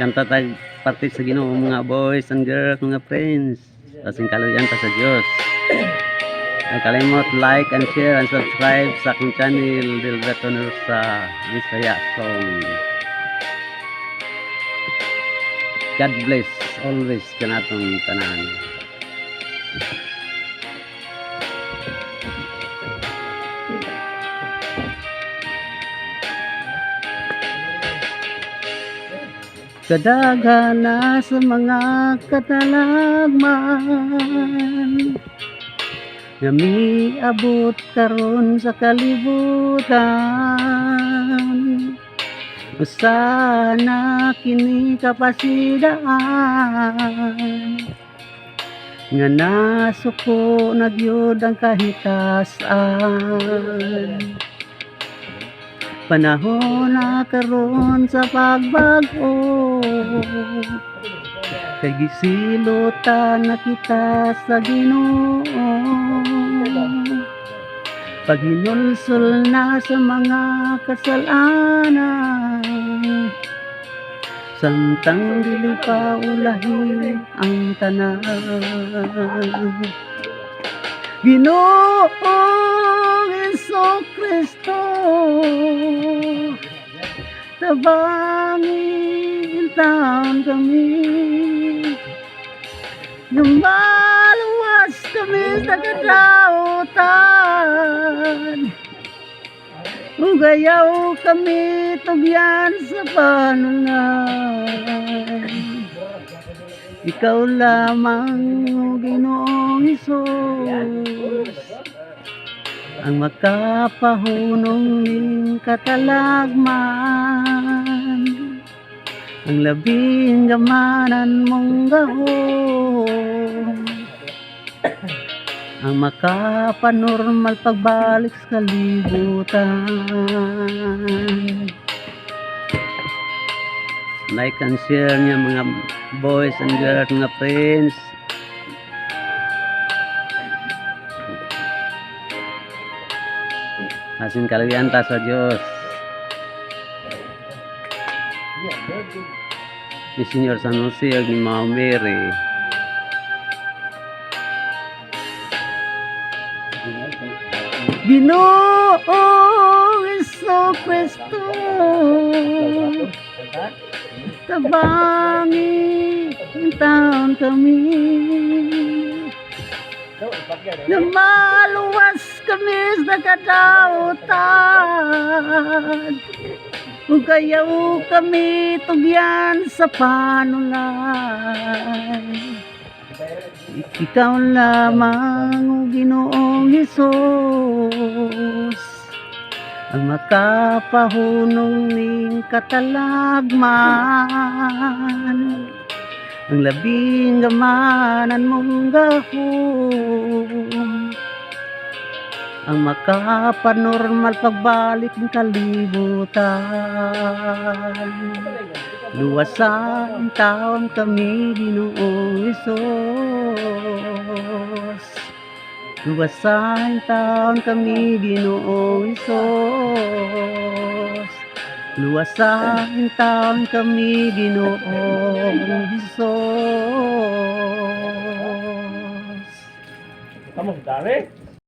Kanta tag parte sa Ginoo mga boys and girls, mga friends. Kasing kaluyan pa sa Dios. Ay kalimot like and share and subscribe sa akong channel Delberto sa Bisaya Song. God bless always kanatong tanan. Kadagana sa mga katalagman nga miabot karon sa kalibutan, usana kini kapasidaan nga nasuko na gyud ang kahitasan. Panahon na karon sa pagbago, kay gisilutan na kita sa Ginoo. Paghinulsol na sa mga kasalanan, samtang dili pa ulahi ang tanan. Ginoong Jesucristo, tabangin taon kami, lumaluwas kami sa kadautan, ugayaw kami tugyan sa panunay. Ikaw lamang, Ginoong Hesus, ang makapahunong ning katalagman, ang labing gamanan mong gahom, ang makapanormal pagbalik sa kalibutan. Like and share niya mga boys and girls, mga friends. Kasing kaluyan ta sa Dios. Ni Senyor San Jose ug ni Mama Mary. Ginoong Jesucristo, tabangin taon kami, lumaluwas kami sa kadautan, ugayaw kami tugyan sa panulay. Ikaw lamang, Ginoong Hesus, ang makapahunong ning katalagman, ang labing gamanan mong gahom, ang makapanormal pagbalik ng kalibutan. Luwasan taon kami, Ginoong Hesus, luwasan taon kami, Ginoong Hesus, luwasan taon kami, Ginoong Hesus. Kamu dari?